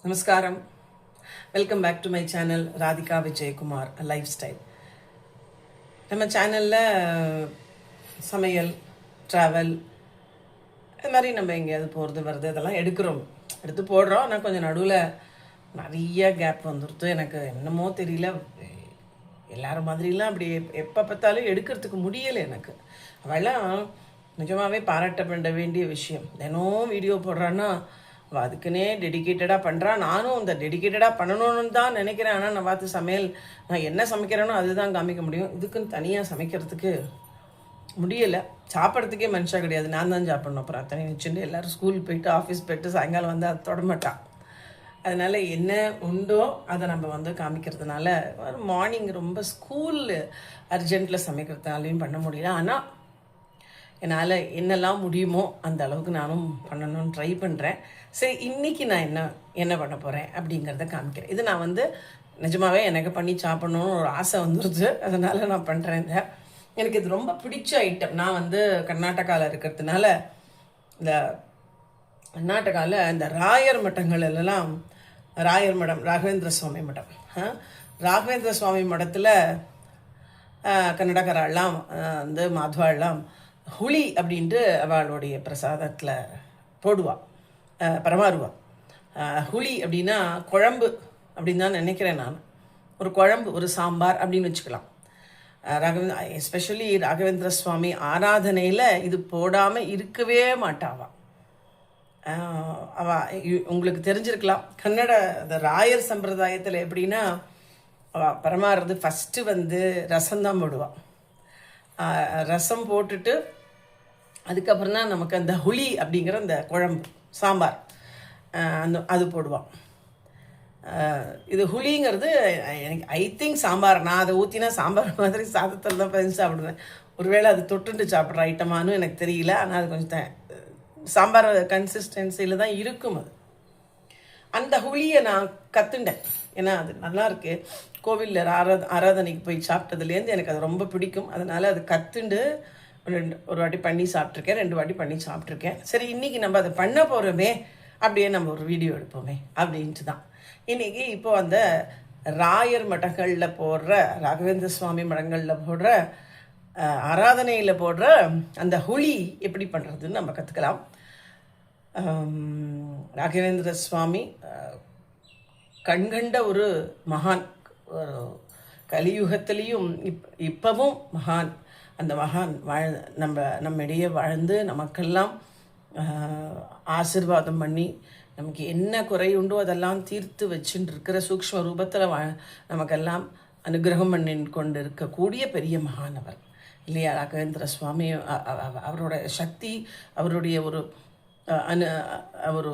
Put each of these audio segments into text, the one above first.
நமஸ்காரம். Welcome back to my channel Radhika Vijayakumar lifestyle. நம்ம சேனலில் சமையல், ட்ராவல், இது மாதிரி நம்ம எங்கேயாவது போகிறது வருது இதெல்லாம் எடுத்து போடுறோம். ஆனால் கொஞ்சம் நடுவில் நிறைய கேப் வந்துடுது. எனக்கு என்னமோ தெரியல, எல்லாரும் மாதிரிலாம் அப்படி எப்போ பார்த்தாலும் எடுக்கிறதுக்கு முடியலை எனக்கு. அவெல்லாம் நிஜமாகவே பாராட்ட வேண்டிய விஷயம். தினம் வீடியோ போடுறான்னா அவள் அதுக்குன்னே டெடிக்கேட்டடாக பண்ணுறான். நானும் இந்த டெடிக்கேட்டடாக பண்ணணும்னு தான் நினைக்கிறேன். ஆனால் நான் பார்த்து சமையல் நான் என்ன சமைக்கிறேனோ அதுதான் காமிக்க முடியும். இதுக்குன்னு தனியாக சமைக்கிறதுக்கு முடியலை. சாப்பிட்றதுக்கே மனுஷா கிடையாது, நான் தான் சாப்பிட்ணும். அப்புறம் அத்தனை வச்சுட்டு எல்லோரும் ஸ்கூல் போயிட்டு ஆஃபீஸ் போயிட்டு சாயங்காலம் வந்து அதை தொடமாட்டான். அதனால் என்ன உண்டோ அதை நம்ம காமிக்கிறதுனால மார்னிங் ரொம்ப ஸ்கூல் அர்ஜென்ட்டில் சமைக்கிறதுனாலையும் பண்ண முடியல. ஆனால் என்னால் என்னெல்லாம் முடியுமோ அந்த அளவுக்கு நானும் பண்ணணும்னு ட்ரை பண்ணுறேன். சரி, இன்றைக்கி நான் என்ன பண்ண போகிறேன் அப்படிங்கிறத காமிக்கிறேன். இது நான் நிஜமாகவே எனக்கு பண்ணி சாப்பிட்ணுன்னு ஒரு ஆசை வந்துடுது. அதனால் நான் பண்ணுறேன். எனக்கு இது ரொம்ப பிடிச்ச ஐட்டம். நான் கர்நாடகாவில் இருக்கிறதுனால இந்த கர்நாடகாவில் இந்த ராயர் மட்டங்கள் எல்லாம், ராயர் மடம், ராகவேந்திர சுவாமி மடம், ராகவேந்திர சுவாமி மடத்தில் கன்னடக்காரெல்லாம் மாத்வாள்லாம் ஹுளி அப்படின்ட்டு அவளுடைய பிரசாதத்தில் போடுவாள், பரமாறுவாள். ஹுளி அப்படின்னா குழம்பு அப்படின்னு தான் நினைக்கிறேன் நான். ஒரு குழம்பு, ஒரு சாம்பார் அப்படின்னு வச்சுக்கலாம். எஸ்பெஷலி ராகவேந்திர சுவாமி ஆராதனையில் இது போடாமல் இருக்கவே மாட்டாவா. உங்களுக்கு தெரிஞ்சிருக்கலாம், கன்னட இந்த ராயர் சம்பிரதாயத்தில் எப்படின்னா பரமாறுறது ஃபஸ்ட்டு ரசம்தான் போடுவாள். ரசம் போட்டுட்டு அதுக்கப்புறம் தான் நமக்கு அந்த ஹுளி அப்படிங்கிற அந்த குழம்பு, சாம்பார் அது போடுவான். இது ஹுளிங்கிறது எனக்கு ஐ திங்க் சாம்பார். நான் அதை ஊற்றினா சாம்பார் மாதிரி சாதத்தில் தான் பதிஞ்சு சாப்பிடுவேன். ஒருவேளை அது தொட்டுண்டு சாப்பிட்ற ஐட்டமானு எனக்கு தெரியல. ஆனால் அது கொஞ்சம் சாம்பார் கன்சிஸ்டன்சியில் தான் இருக்கும். அது அந்த ஹுளியை நான் கற்றுண்டேன். ஏன்னா அது நல்லாயிருக்கு. கோவிலில் ஆராதனைக்கு போய் சாப்பிட்டதுலேருந்து எனக்கு அது ரொம்ப பிடிக்கும். அதனால் அது கற்றுண்டு ஒரு வாட்டி பண்ணி சாப்பிட்ருக்கேன், 2 வாட்டி பண்ணி சாப்பிட்ருக்கேன். சரி, இன்றைக்கி நம்ம அதை பண்ண போகிறோமே, அப்படியே நம்ம ஒரு வீடியோ எடுப்போமே அப்படின்ட்டு தான் இன்றைக்கி. இப்போது அந்த ராயர் மடங்களில் போடுற, ராகவேந்திர சுவாமி மடங்களில் போடுற, ஆராதனையில் போடுற அந்த ஹுளி எப்படி பண்ணுறதுன்னு நம்ம கற்றுக்கலாம். ராகவேந்திர சுவாமி கண்கண்ட ஒரு மகான், கலியுகத்திலையும் இப்பவும் மகான். அந்த மகான் நம்மிடையே வாழ்ந்து நமக்கெல்லாம் ஆசீர்வாதம் பண்ணி நமக்கு என்ன குறை உண்டோ அதெல்லாம் தீர்த்து வச்சுட்டு இருக்கிற சூக்ஷ்ம ரூபத்தில் நமக்கெல்லாம் அனுகிரகம் பண்ணி கொண்டு இருக்கக்கூடிய பெரிய மகானவர் இல்லையா ராகவேந்திர சுவாமி. அவரோட சக்தி, அவருடைய ஒரு ஒரு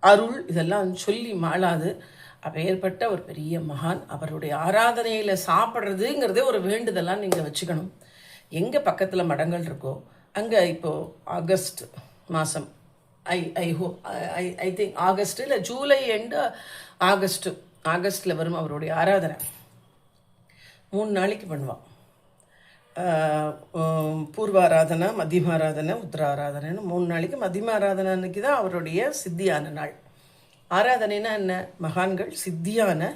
அருள் இதெல்லாம் சொல்லி மாளாது. அப்பேற்பட்ட ஒரு பெரிய மகான். அவருடைய ஆராதனையில் சாப்பிட்றதுங்கிறதே ஒரு வேண்டுதெல்லாம் நீங்கள் வச்சுக்கணும். எங்கே பக்கத்தில் மடங்கள் இருக்கோ அங்கே இப்போது ஆகஸ்ட் மாதம் ஐ திங்க் ஆகஸ்ட் இல்லை ஜூலை எண்டு ஆகஸ்ட்டில் வரும் அவருடைய ஆராதனை. 3 நாளைக்கு பண்ணுவான். பூர்வாராதனை, மத்தியமாராதனை, உத்தராராதனைன்னு 3 நாளைக்கு. மத்தியமாராதனை அன்னைக்கு தான் அவருடைய சித்தியான நாள். ஆராதனைனா என்ன? மகான்கள் சித்தியான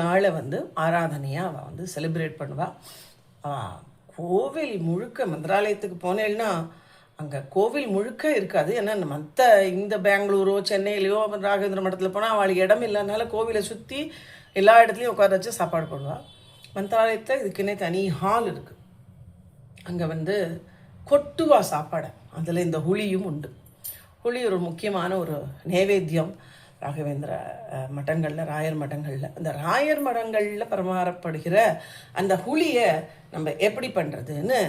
நாளை ஆராதனையாக அவள் செலிப்ரேட் பண்ணுவாள். கோவில் முழுக்க, மந்திராலயத்துக்கு போனேன்னா அங்கே கோவில் முழுக்க இருக்காது. ஏன்னா மற்ற இந்த பெங்களூரோ சென்னையிலையோ ராகவேந்திர மடத்தில் போனால் அவளுக்கு இடம் இல்லைனால கோவிலை சுற்றி எல்லா இடத்துலையும் உட்கார வச்சு சாப்பாடு போடுவாள். மந்திராலயத்தில் இதுக்குன்னே தனி ஹால் இருக்குது. அங்கே கொட்டுவா சாப்பாடை. அதில் இந்த ஹுளியும் உண்டு. ஹுளி ஒரு முக்கியமான ஒரு நைவேத்தியம் ராகவேந்திர மடங்களில், ராயர் மடங்களில். அந்த ராயர் மடங்களில் பரிமாறப்படுகிற அந்த ஹுளியை நம்ம எப்படி பண்ணுறதுன்னு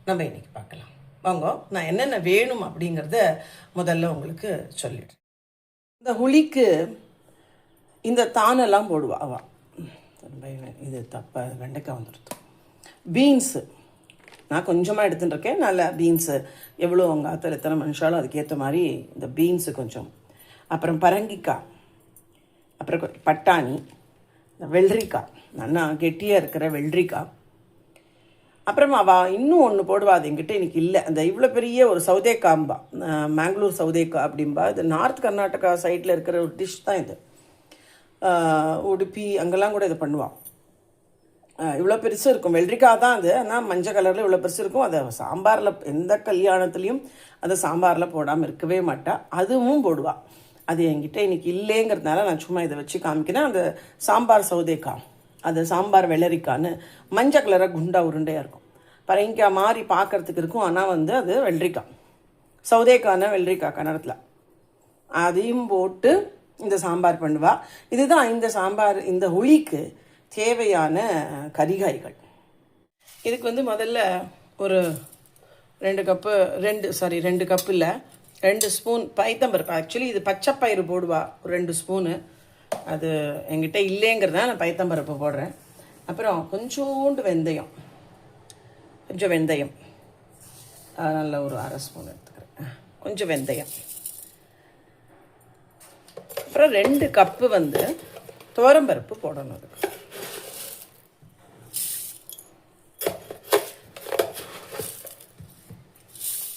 நம்ம இன்றைக்கி பார்க்கலாம். வாங்க, நான் என்னென்ன வேணும் அப்படிங்கிறத முதல்ல உங்களுக்கு சொல்லிடுறேன். இந்த ஹுளிக்கு இந்த தானெல்லாம் போடுவா அவள். இது தப்ப வெண்டைக்காய் வந்துடுது. பீன்ஸு நான் கொஞ்சமாக எடுத்துட்டுருக்கேன். நல்ல பீன்ஸு எவ்வளோ உங்கள் ஆற்றுல எத்தனை மனுஷாலும் அதுக்கேற்ற மாதிரி இந்த பீன்ஸு கொஞ்சம். அப்புறம் பரங்கிக்காய், அப்புறம் பட்டாணி, வெள்ளரிக்காய், நல்லா கெட்டியாக இருக்கிற வெள்ளரிக்காய். அப்புறம் அவள் இன்னும் ஒன்று போடுவா, அது என்கிட்ட இன்றைக்கி இல்லை. அந்த இவ்வளோ பெரிய ஒரு சௌதேக்காம்பா, மேங்களூர் சௌதேக்கா அப்படின்பா. இது நார்த் கர்நாடகா சைடில் இருக்கிற ஒரு டிஷ் தான் இது. உடுப்பி அங்கெல்லாம் கூட இதை பண்ணுவாள். இவ்வளோ பெருசு இருக்கும், வெள்ளரிக்காய் தான் அது, ஆனால் மஞ்சள் கலரில் இவ்வளோ பெருசு இருக்கும். அதை சாம்பாரில் எந்த கல்யாணத்துலேயும் அதை சாம்பாரில் போடாமல் இருக்கவே மாட்டா, அதுவும் போடுவாள். அது என்கிட்ட இன்றைக்கி இல்லைங்கிறதுனால நான் சும்மா இதை வச்சு காமிக்கிறேன். அந்த சாம்பார் சௌதேக்காய், அது சாம்பார் வெள்ளரிக்கான்னு மஞ்சள் கலராக குண்டா உருண்டையாக இருக்கும், பரங்கிக்காய் மாதிரி பார்க்குறதுக்கு இருக்கும். ஆனால் அது வெள்ளரிக்காய், சௌதேக்கான வெள்ளரிக்காய் கன்னடத்தில். அதையும் போட்டு இந்த சாம்பார் பண்ணுவாள். இதுதான் இந்த சாம்பார், இந்த ஹுளிக்கு தேவையான கரிகாய்கள். இதுக்கு முதல்ல ஒரு 2 கப்பு இல்லை 2 ஸ்பூன் பைத்தம்பருப்பு. ஆக்சுவலி இது பச்சைப்பயிறு போடுவா ஒரு 2 ஸ்பூனு, அது என்கிட்ட இல்லைங்கிறதா நான் பைத்தம்பருப்பு போடுறேன். அப்புறம் கொஞ்சோண்டு வெந்தயம், நல்ல ஒரு 1/2 ஸ்பூன் எடுத்துக்கிறேன், கொஞ்சம் வெந்தயம். அப்புறம் 2 கப்பு துவரம்பருப்பு போடணும். அதுக்கு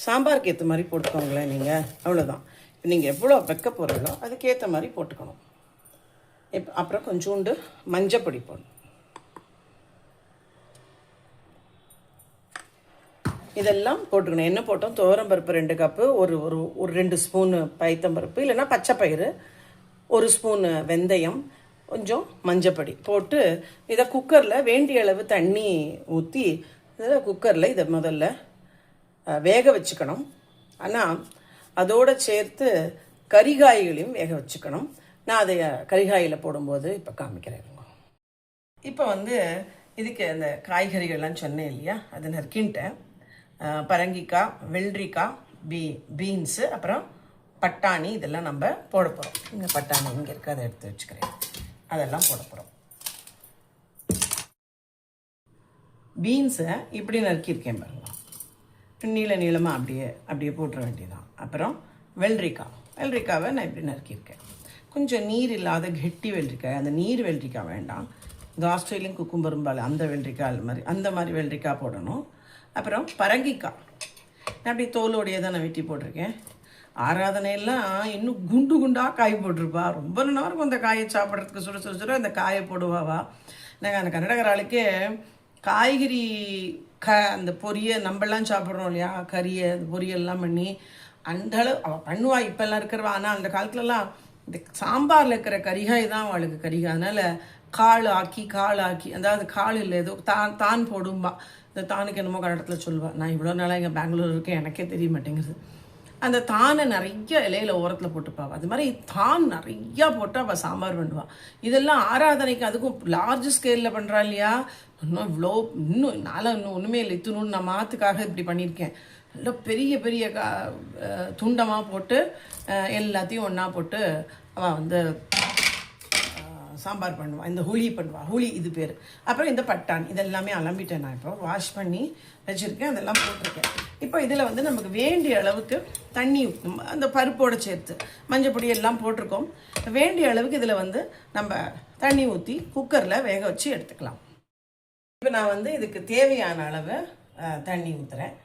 சாம்பாருக்கு ஏற்ற மாதிரி போட்டுக்கோங்களேன் நீங்கள், அவ்வளோதான். நீங்கள் எவ்வளோ வைக்க போகிறீங்களோ அதுக்கேற்ற மாதிரி போட்டுக்கணும். அப்புறம் கொஞ்சோண்டு மஞ்சப்பொடி போடணும். இதெல்லாம் போட்டுக்கணும். என்ன போட்டோம்? துவரம்பருப்பு 2 கப்பு, ஒரு 2 ஸ்பூனு பைத்தம்பருப்பு இல்லைன்னா பச்சைப்பயிறு, 1 ஸ்பூனு வெந்தயம், கொஞ்சம் மஞ்சப்பொடி போட்டு இதை குக்கரில் வேண்டிய அளவு தண்ணி ஊற்றி இதில் குக்கரில் இதை முதல்ல வேக வச்சுக்கணும். ஆனால் அதோடு சேர்த்து கரிகாய்களையும் வேக வச்சுக்கணும். நான் அதை கரிகாயில் போடும்போது இப்போ காமிக்கிறேன். இப்போ இதுக்கு அந்த காய்கறிகள்லாம் சொன்னேன் இல்லையா, அது நறுக்கின்ட்டேன். பரங்கிக்காய், வெள்ளரிக்காய், பீன்ஸு, அப்புறம் பட்டாணி, இதெல்லாம் நம்ம போட போகிறோம். இங்கே பட்டாணி இங்கே இருக்குது, அதை எடுத்து வச்சுக்கிறேன். அதெல்லாம் போட போகிறோம். பீன்ஸை இப்படி நறுக்கியிருக்கேன் பாருங்க, நீளமாக அப்படியே போட்டுற வேண்டியதான். அப்புறம் வெள்ளரிக்காவை நான் இப்படி நறுக்கியிருக்கேன். கொஞ்சம் நீர் இல்லாத கெட்டி வெள்ளரிக்காய், அந்த நீர் வெள்ளரிக்காய் வேண்டாம். இந்த ஆஸ்திரேலியன் குக்கும்பரும்பால் அந்த வெள்ளரிக்காய் அந்த மாதிரி வெள்ளரிக்காய் போடணும். அப்புறம் பரங்கிக்காய் நான் அப்படி தோலோடையே தான் நான் வெட்டி போட்டிருக்கேன். ஆராதனையெல்லாம் இன்னும் குண்டாக காய் போட்டிருப்பா. ரொம்ப நேரம் அந்த காயை சாப்பிட்றதுக்கு சுட அந்த காயை போடுவாவா. நாங்கள் அந்த கன்னடகராளுக்கே காய்கறி அந்த நம்மளாம் சாப்பிட்றோம் இல்லையா, கறியை பொரியல்லாம் பண்ணி அந்த அளவு அவள் பண்ணுவா. இப்போல்லாம் இருக்கிறவா. ஆனால் அந்த காலத்துலலாம் இந்த சாம்பாரில் இருக்கிற கரிகாய் தான் அவளுக்கு கரிகாய். அதனால் காள் ஆக்கி அதாவது காள் இல்லை, ஏதோ தான் போடும்பா. இந்த தானுக்கு என்னமோ கன்னடத்தில் சொல்லுவாள். நான் இவ்வளோ நாளாக இங்கே பெங்களூர் இருக்கேன், எனக்கே தெரிய மாட்டேங்குது. அந்த தானை நிறைய இலையில ஓரத்தில் போட்டுப்பாள். அது மாதிரி தான் நிறையா போட்டு அவள் சாம்பார் பண்ணுவாள். இதெல்லாம் ஆராதனைக்கு, அதுக்கும் லார்ஜ் ஸ்கேலில் பண்ணுறா இல்லையா. இன்னும் ஒன்றுமே இல்லை, இத்துணுன்னு நான் மாற்றுக்காக இப்படி பண்ணியிருக்கேன். நல்லா பெரிய துண்டமாக போட்டு எல்லாத்தையும் ஒன்றா போட்டு அவள் சாம்பார் பண்ணுவாள். இந்த ஹுளி இது பேர். அப்புறம் இந்த பட்டாணி இதெல்லாமே அலம்பிட்டேன். நான் இப்போ வாஷ் பண்ணி வச்சுருக்கேன், அதெல்லாம் போட்டிருக்கேன். இப்போ இதில் நமக்கு வேண்டிய அளவுக்கு தண்ணி அந்த பருப்போடு சேர்த்து மஞ்சள் பொடி எல்லாம் போட்டிருக்கோம். வேண்டிய அளவுக்கு இதில் நம்ம தண்ணி ஊற்றி குக்கரில் வேக வச்சு எடுத்துக்கலாம். இப்போ நான் இதுக்கு தேவையான அளவு தண்ணி ஊற்றுறேன்.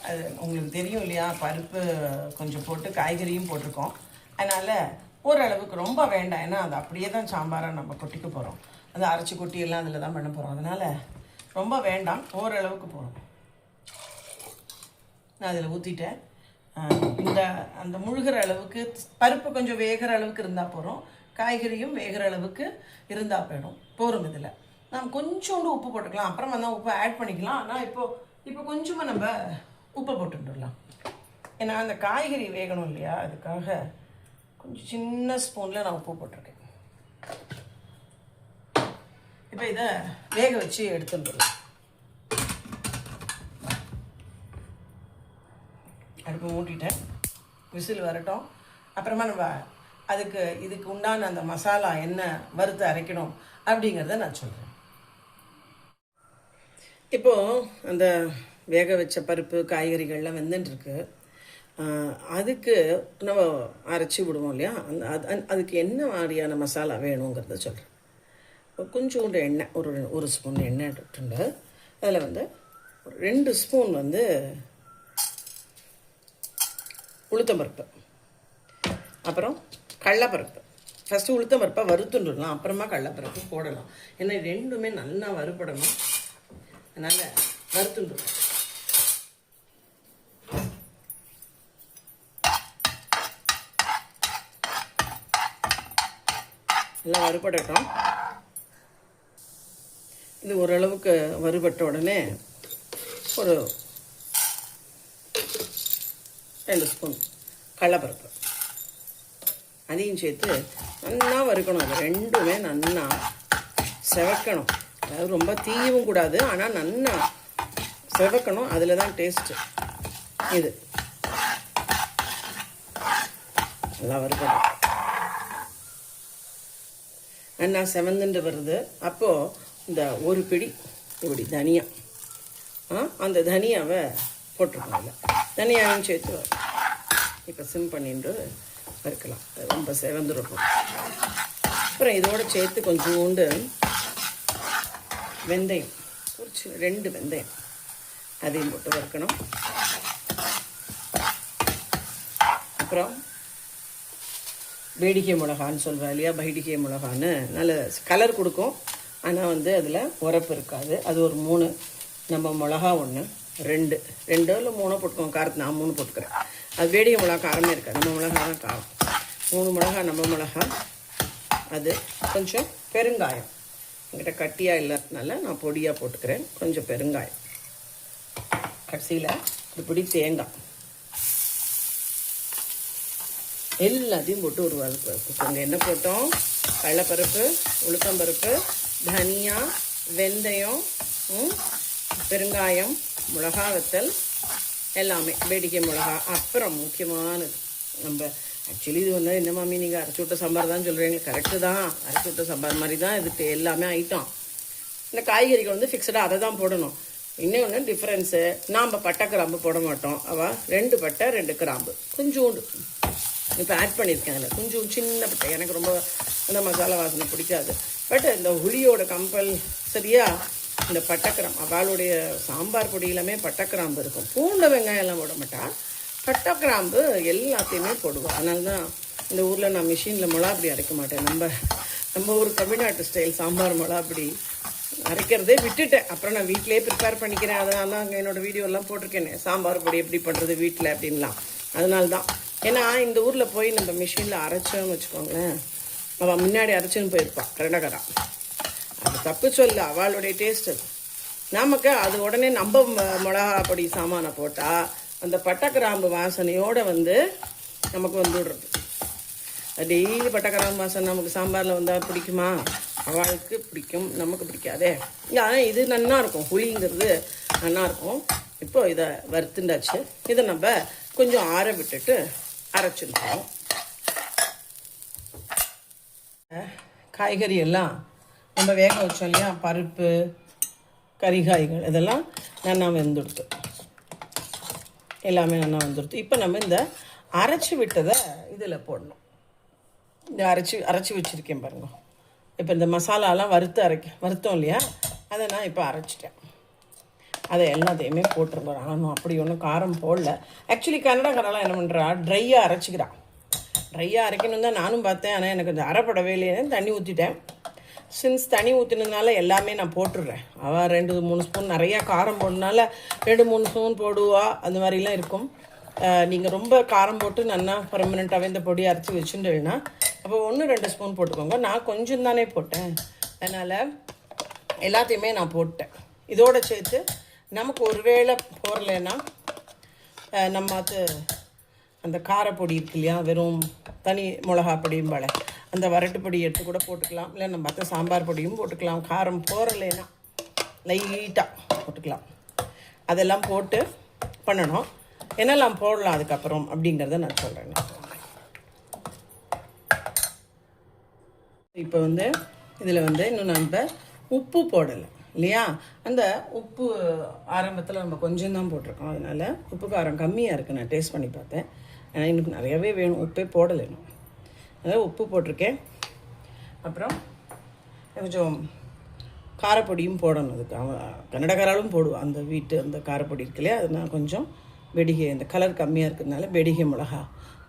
அது உங்களுக்கு தெரியும் இல்லையா, பருப்பு கொஞ்சம் போட்டு காய்கறியும் போட்டிருக்கோம். அதனால் ஓரளவுக்கு, ரொம்ப வேண்டாம். ஏன்னா அது அப்படியே தான் சாம்பாராக நம்ம கொட்டிக்க போகிறோம். அது அரைச்சி கொட்டி எல்லாம் அதில் தான் பண்ண போகிறோம். அதனால் ரொம்ப வேண்டாம், ஓரளவுக்கு போகிறோம். நான் அதில் ஊற்றிட்டேன். அந்த முழுகிற அளவுக்கு பருப்பு கொஞ்சம் வேகிற அளவுக்கு இருந்தால் போகிறோம், காய்கறியும் வேகிற அளவுக்கு இருந்தால் போகிறோம். இதில் நம்ம கொஞ்சோண்டு உப்பு போட்டுக்கலாம், அப்புறமா தான் உப்பு ஆட் பண்ணிக்கலாம். ஆனால் இப்போ கொஞ்சமாக நம்ம உப்பை போட்டுடலாம். ஏன்னா அந்த காய்கறி வேகணும் இல்லையா, அதுக்காக கொஞ்சம் சின்ன ஸ்பூனில் நான் உப்பு போட்டிருக்கேன். இப்போ இதை வேக வச்சு எடுத்துடலாம். அடுப்பு மூட்டிட்டேன், விசில் வரட்டும். அப்புறமா நம்ம இதுக்கு உண்டான அந்த மசாலா என்ன வறுத்து அரைக்கணும் அப்படிங்கிறத நான் சொல்கிறேன். இப்போது அந்த வேக வச்ச பருப்பு காய்கறிகள்லாம் வெந்துட்டுருக்கு. அதுக்கு நம்ம அரைச்சி விடுவோம் இல்லையா, அதுக்கு என்ன மாதிரியான மசாலா வேணுங்கிறத சொல்கிறேன். கொஞ்சோண்டு எண்ணெய், ஒரு ஸ்பூன் எண்ணெய் எடுத்துட்டு அதில் 2 ஸ்பூன் உளுத்தம்பருப்பு, அப்புறம் கடலைப்பருப்பு, ஃபஸ்ட்டு உளுத்தம் பருப்பை வறுத்துட்டுலாம், அப்புறமா கடலைப்பருப்பு போடலாம். ஏன்னா ரெண்டுமே நல்லா வறுபடணும், அதனால் வறுத்துட்டுருவோம். நல்லா வறுபடட்டும். இது ஓரளவுக்கு வறுபட்ட உடனே ஒரு 2 ஸ்பூன் கடலைப்பருப்பு அதையும் சேர்த்து நல்லா வறுக்கணும். அது ரெண்டுமே நல்லா செவக்கணும். அதாவது ரொம்ப தீயவும் கூடாது, ஆனால் நல்லா செவக்கணும். அதில் தான் டேஸ்ட்டு. இது நல்லா வறுக்கணும். நல்லா செவந்துண்டு வருது. அப்போது இந்த ஒரு பிடி இப்படி தனியா, அந்த தனியாவை போட்டிருக்கோம். இல்லை தனியாவையும் சேர்த்து இப்போ சிம் பண்ணிட்டு வறுக்கலாம். ரொம்ப செவந்துருக்கும். அப்புறம் இதோடு சேர்த்து கொஞ்சோண்டு வெந்தயம், ஒரு 2 வெந்தயம் அதையும் போட்டு வறுக்கணும். அப்புறம் வேடிக்கை மிளகான்னு சொல்கிறா இல்லையா, பைடிகை மிளகான்னு நல்ல கலர் கொடுக்கும். ஆனால் வந்து அதில் உரப்பு இருக்காது. அது ஒரு 3, நம்ம மிளகா 1, 2 இல்லை 3 போட்டுக்கோங்க. காரத்து நான் 3 போட்டுக்கிறேன். அது வேடிக்கை மிளகா காரமே இருக்காது, நம்ம மிளகா தான் காரம். 3 மிளகா நம்ம மிளகா. அது கொஞ்சம் பெருங்காயம், என்கிட்ட கட்டியாக இல்லாததுனால நான் பொடியாக போட்டுக்கிறேன். கொஞ்சம் பெருங்காயம். கடைசியில் இப்படி தேங்காய் எல்லாத்தையும் போட்டு ஒரு வறுப்போங்க. என்ன போட்டோம்? கடலைப்பருப்பு, உளுத்தம்பருப்பு, தனியா, வெந்தயம், பெருங்காயம், மிளகா வத்தல் எல்லாமே, வேடிக்கை மிளகா. அப்புறம் முக்கியமானது, நம்ம ஆக்சுவலி இது வந்து என்ன மாமி நீங்கள் அரைச்சி விட்ட சாம்பார் தான் சொல்கிறீங்க. கரெக்டு தான், அரைச்சி விட்ட சாம்பார் மாதிரி தான் இது எல்லாமே ஐட்டம். இந்த காய்கறிகள் வந்து ஃபிக்ஸடாக அதை தான் போடணும். இன்னொன்று டிஃப்ரென்ஸு, நாம் பட்டை கிராம்பு போட மாட்டோம். அவள் 2 பட்டை 2 கிராம்பு கொஞ்சோண்டு இப்போ ஆட் பண்ணியிருக்கேன். அதில் கொஞ்சம் சின்ன பட்டை, எனக்கு ரொம்ப அந்த மசாலா வாசனை பிடிக்காது. பட் இந்த புளியோட கம்பல்சரியாக இந்த பட்டைக்கிராம்பு, அவளுடைய சாம்பார் பொடியிலுமே பட்டைக்கிராம்பு இருக்கும். பூண்டு வெங்காயம் எல்லாம் போட மாட்டா, பட்டைக்கிராம்பு எல்லாத்தையுமே போடுவோம். அதனால தான் இந்த ஊரில் நான் மிஷினில் மிளகாப்பொடி அரைக்க மாட்டேன். நம்ம ஊர் தமிழ்நாட்டு ஸ்டைல் சாம்பார் மிளகாப்பொடி அரைக்கிறதே விட்டுட்டேன். அப்புறம் நான் வீட்டிலே ப்ரிப்பேர் பண்ணிக்கிறேன். அதனால தான் அங்கே என்னோடய வீடியோலாம் போட்டிருக்கேன், சாம்பார் பொடி எப்படி பண்ணுறது வீட்டில் அப்படின்லாம். அதனால தான். ஏன்னா இந்த ஊரில் போய் நம்ம மிஷினில் அரைச்சோன்னு வச்சுக்கோங்களேன், அவள் முன்னாடி அரைச்சின்னு போயிருப்பாள் ரெண்டகரா. அது தப்பு சொல்ல, அவளுடைய டேஸ்ட்டு. நமக்கு அது உடனே நம்ம மிளகா பொடி சாமானை போட்டால் அந்த பட்டைக்கிராம்பு வாசனையோடு வந்து நமக்கு வந்துடுறது. டெய்லி பட்டைக்கிராம்பு வாசனை நமக்கு சாம்பாரில் வந்தால் பிடிக்குமா? அவளுக்கு பிடிக்கும், நமக்கு பிடிக்காதே. ஆனால் இது நல்லாயிருக்கும், புளிங்கிறது நல்லாயிருக்கும். இப்போ இதை வறுத்துண்டாச்சு. இதை நம்ம கொஞ்சம் ஆற விட்டுட்டு அரைச்சிருக்கோம். காய்கறி எல்லாம் நம்ம வேக வச்சோம் இல்லையா, பருப்பு, கறிகாய்கள் இதெல்லாம் நல்லா வெந்துடுத்து, எல்லாமே நல்லா வந்துடுத்து. இப்போ நம்ம இந்த அரைச்சி விட்டதை இதில் போடணும். இந்த அரைச்சி வச்சுருக்கேன் பாருங்க. இப்போ இந்த மசாலாலாம் வறுத்தோம் இல்லையா, அதை நான் இப்போ அரைச்சிட்டேன். அதை எல்லாத்தையுமே போட்டுருந்தோம். ஆனால் அப்படி ஒன்றும் காரம் போடல. ஆக்சுவலி கன்னடக்காரெல்லாம் என்ன பண்ணுறா, ட்ரையாக அரைச்சிக்கிறான். ட்ரையாக அரைக்கணும் தான் நானும் பார்த்தேன். ஆனால் எனக்கு கொஞ்சம் அரைப்படவே இல்லைன்னு தண்ணி ஊற்றிட்டேன். சின்ஸ் தண்ணி ஊற்றினதுனால எல்லாமே நான் போட்டுடுறேன். அவள் 2-3 ஸ்பூன் நிறையா காரம் போடுறதுனால 2-3 ஸ்பூன் போடுவா, அந்த மாதிரிலாம் இருக்கும். நீங்கள் ரொம்ப காரம் போட்டு நல்லா பர்மனெண்ட்டாகவே இந்த பொடி அரைச்சி வச்சுட்டுன்னா அப்போ 1-2 ஸ்பூன் போட்டுக்கோங்க. நான் கொஞ்சம் தானே போட்டேன், அதனால் எல்லாத்தையுமே நான் போட்டேன். இதோடு சேர்த்து நமக்கு ஒரு வேளை போடலைன்னா நம்ம அது அந்த காரப்பொடி இருக்கு இல்லையா, வெறும் தனி மிளகா பொடியும் பழ அந்த வரட்டு பொடி எடுத்து கூட போட்டுக்கலாம். இல்லை நம்ம மற்ற சாம்பார் பொடியும் போட்டுக்கலாம். காரம் போடலைன்னா லைட்டாக போட்டுக்கலாம். அதெல்லாம் போட்டு பண்ணணும். என்னெல்லாம் போடலாம் அதுக்கப்புறம் அப்படிங்கிறத நான் சொல்கிறேன். இப்போ வந்து இதில் வந்து இன்னும் நம்ம உப்பு போடலை இல்லையா. அந்த உப்பு ஆரம்பத்தில் நம்ம கொஞ்சம் தான் போட்டிருக்கோம். அதனால் உப்பு காரம் கம்மியாக இருக்குது. நான் டேஸ்ட் பண்ணி பார்த்தேன். ஆனால் எனக்கு நிறையவே வேணும், உப்பே போடலைணும். அதனால் உப்பு போட்டிருக்கேன். அப்புறம் கொஞ்சம் காரப்பொடியும் போடணும். அதுக்கு அவன் கன்னடக்காராலும் போடுவான், அந்த வீட்டு அந்த காரப்பொடி இருக்கு இல்லையா. அது நான் கொஞ்சம் வெடிகை, இந்த கலர் கம்மியாக இருக்கிறதுனால வெடிகை மிளகா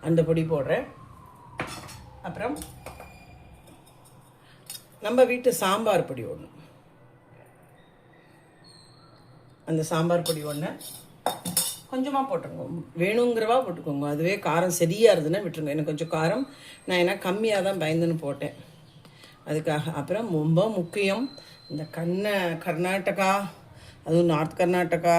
அந்த பொடி போடுறேன். அப்புறம் நம்ம வீட்டு சாம்பார் பொடி ஒன்று, அந்த சாம்பார் பொடி ஒன்று கொஞ்சமாக போட்டுருங்க, வேணுங்கிறவா போட்டுக்கோங்க. அதுவே காரம் சரியாக இருந்ததுன்னா விட்டுருங்க. எனக்கு கொஞ்சம் காரம் நான் ஏன்னா கம்மியாக தான் பயந்துன்னு போட்டேன் அதுக்காக. அப்புறம் ரொம்ப முக்கியம், இந்த கர்நாடகா, அதுவும் நார்த் கர்நாடகா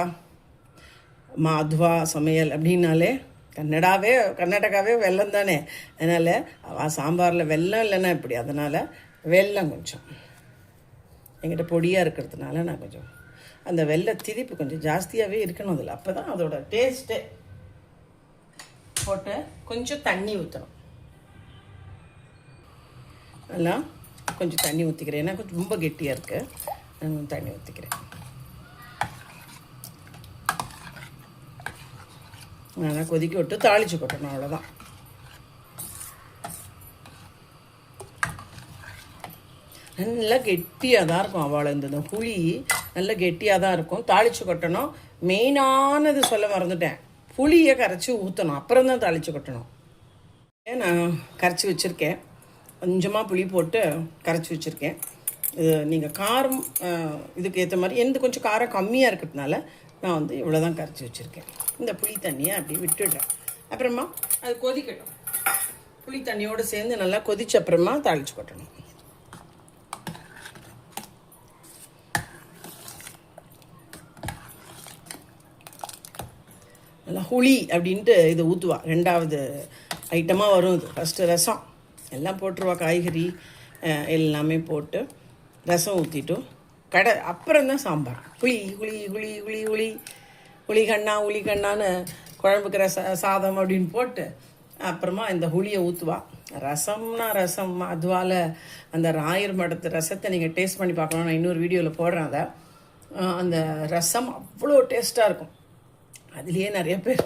மாத்வா சமையல் அப்படின்னாலே கர்நாடகாவே வெல்லம் தானே. அதனால் சாம்பாரில் வெல்லம் இல்லைன்னா இப்படி, அதனால் வெல்லம் கொஞ்சம் என்கிட்ட பொடியாக இருக்கிறதுனால நான் கொஞ்சம் அந்த வெள்ளை திதிப்பு கொஞ்சம் ஜாஸ்தியாகவே இருக்கணும் அதில், அப்போ தான் அதோட டேஸ்ட்டே. போட்டு கொஞ்சம் தண்ணி ஊற்றணும், நல்லா கொஞ்சம் தண்ணி ஊற்றிக்கிறேன், ஏன்னா கொஞ்சம் ரொம்ப கெட்டியாக இருக்குது. நான் தண்ணி ஊற்றிக்கிறேன். நல்லா கொதிக்க விட்டு தாளித்து கொட்டணும், அவ்வளோதான். நல்லா கெட்டியாக தான் இருக்கும் அவளை. இந்த புளி நல்லா கெட்டியாக தான் இருக்கும். தாளித்து கொட்டணும். மெயினானது சொல்ல மறந்துட்டேன், புளியை கரைச்சி ஊற்றணும், அப்புறம் தான் தாளித்து கொட்டணும். நான் கரைச்சி வச்சுருக்கேன், கொஞ்சமாக புளி போட்டு கரைச்சி வச்சுருக்கேன். இது நீங்கள் காரம் இதுக்கு ஏற்ற மாதிரி, எனக்கு கொஞ்சம் காரம் கம்மியாக இருக்கிறதுனால நான் வந்து இவ்வளோ தான் கரைச்சி வச்சுருக்கேன். இந்த புளி தண்ணியை அப்படி விட்டுடுறேன். அப்புறமா அது கொதிக்கட்டும். புளி தண்ணியோடு சேர்ந்து நல்லா கொதிச்ச அப்புறமா தாளித்து கொட்டணும். நல்லா புளி அப்படின்ட்டு இது ஊற்றுவா, ரெண்டாவது ஐட்டமாக வரும் இது. ஃபஸ்ட்டு ரசம் எல்லாம் போட்டுருவா, காய்கறி எல்லாமே போட்டு ரசம் ஊற்றிட்டு அப்புறம் தான் சாம்பார். புளி புளி புளி புளி புளி உளிகண்ணான்னு குழம்புக்கு சாதம் அப்படின்னு போட்டு அப்புறமா இந்த புளியை ஊற்றுவா. ரசம்னா ரசம், அதுவால் அந்த ராயர் மடத்து ரசத்தை நீங்கள் டேஸ்ட் பண்ணி பார்க்கலாம். நான் இன்னொரு வீடியோவில் போடுறேன் அதை. அந்த ரசம் அவ்வளோ டேஸ்ட்டாக இருக்கும். அதுலேயே நிறைய பேர்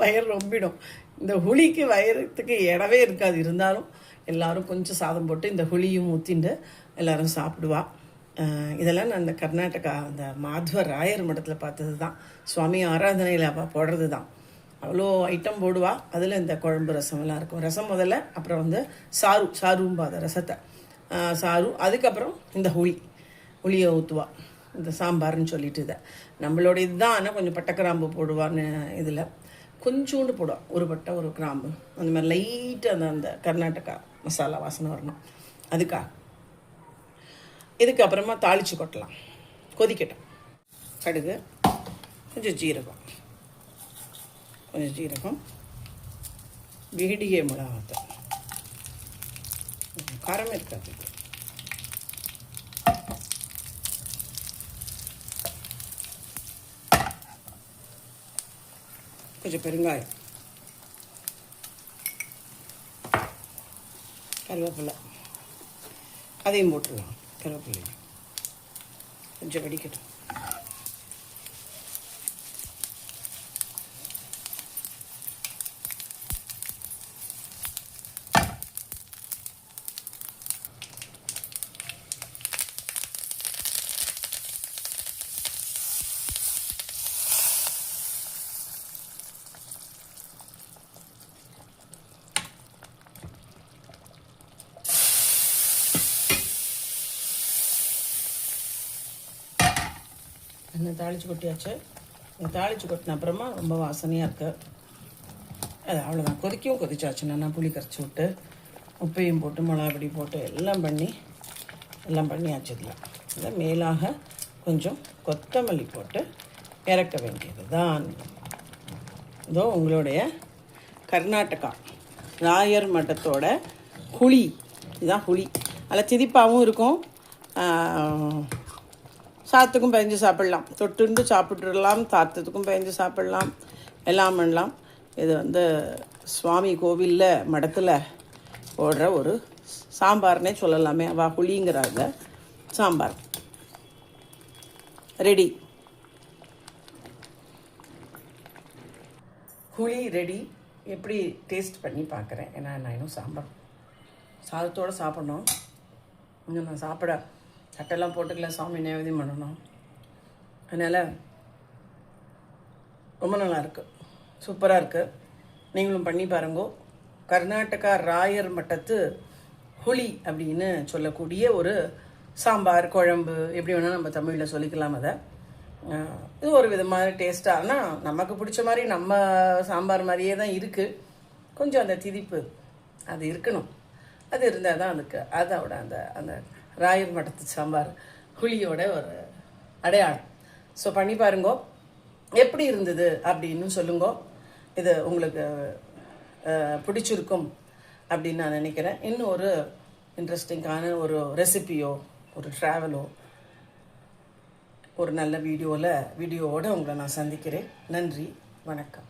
வயிறு ரொம்பிடும். இந்த புளிக்கு வயிறத்துக்கு இடவே இருக்காது, இருந்தாலும் எல்லோரும் கொஞ்சம் சாதம் போட்டு இந்த புளியும் ஊற்றிட்டு எல்லோரும் சாப்பிடுவா. இதெல்லாம் நான் இந்த கர்நாடகா அந்த மாத்வ ராயர் மடத்தில் பார்த்தது தான். சுவாமி ஆராதனையில் அவள் போடுறது தான். அவ்வளோ ஐட்டம் போடுவா. அதில் இந்த குழம்பு ரசமெல்லாம் இருக்கும். ரசம் முதல்ல, அப்புறம் வந்து சாரும்பாத ரசத்தை சாரு, அதுக்கப்புறம் இந்த புளியை ஊற்றுவா. இந்த சாம்பார்னு சொல்லிட்டு இதை நம்மளோட இதுதான். ஆனால் கொஞ்சம் பட்டை கிராம்பு போடுவான்னு, இதில் கொஞ்சோண்டு போடுவாள், ஒரு பட்டை ஒரு கிராம்பு, அந்த மாதிரி லைட்டு அந்த கர்நாடகா மசாலா வாசனை வரணும் அதுக்காக. இதுக்கப்புறமா தாளித்து கொட்டலாம். கொதிக்கட்டும். கடுகு, கொஞ்சம் ஜீரகம், வீடிகை மிளகாத்தூள், காரமே இருக்காது. கொஞ்சம் பெருங்காயம், கருவேப்பிலை அதையும் போட்டுடலாம். கருவேப்பிலை கொஞ்சம் வெடிக்கட்டும். என்ன தாளித்து கொட்டியாச்சு. தாளித்து கொட்டின அப்புறமா ரொம்ப வாசனையாக இருக்குது. அது அவ்வளோதான். கொதிச்சாச்சு. நான் புளி கரைச்சி விட்டு உப்பையும் போட்டு மிளகாப்பொடி போட்டு எல்லாம் பண்ணியாச்சு. இதில் மேலாக கொஞ்சம் கொத்தமல்லி போட்டு இறக்க வேண்டியது தான். இதோ உங்களுடைய கர்நாடகா ராயர் மட்டத்தோட புளி. இதுதான் புளி. அதில் திதிப்பாகவும் இருக்கும். சாத்துக்கும் பயஞ்சு சாப்பிட்லாம், தொட்டுண்டு சாப்பிட்டுடலாம், தாத்தத்துக்கும் பயஞ்சு சாப்பிட்லாம், எல்லாம் பண்ணலாம். இது வந்து சுவாமி கோவிலில் மடத்தில் போடுற ஒரு சாம்பார்னே சொல்லலாமே. புளிங்கிறாங்க. சாம்பார் ரெடி. புளி ரெடி. எப்படி டேஸ்ட் பண்ணி பார்க்குறேன். ஏன்னா நான் இன்னும் சாதத்தோடு சாப்பிட்ணும். இன்னும் நான் சாப்பிட சட்டெல்லாம் போட்டுக்கல, சாமி நைவேத்தியம் பண்ணணும். அதனால் ரொம்ப நல்லா இருக்குது, சூப்பராக இருக்குது. நீங்களும் பண்ணி பாருங்கோ. கர்நாடகா ராயர் மட்டத்து ஹுளி அப்படின்னு சொல்லக்கூடிய ஒரு சாம்பார் குழம்பு எப்படி வேணால் நம்ம தமிழில் சொல்லிக்கலாம் அதை. இது ஒரு விதமான டேஸ்ட்டாக, ஆனால் நமக்கு பிடிச்ச மாதிரி நம்ம சாம்பார் மாதிரியே தான் இருக்குது. கொஞ்சம் அந்த திதிப்பு அது இருக்கணும், அது இருந்தால் தான் அதுக்கு அதோட அந்த அந்த ராயர் மட்டத்து சாம்பார் ஹுளியோட ஒரு அடையாளம். ஸோ பண்ணி பாருங்கோ, எப்படி இருந்தது அப்படின்னு சொல்லுங்கோ. இது உங்களுக்கு பிடிச்சிருக்கும் அப்படின்னு நான் நினைக்கிறேன். இன்னும் ஒரு இன்ட்ரெஸ்டிங்கான ஒரு ரெசிபியோ ஒரு ட்ராவலோ ஒரு நல்ல வீடியோவோடு உங்களை நான் சந்திக்கிறேன். நன்றி, வணக்கம்.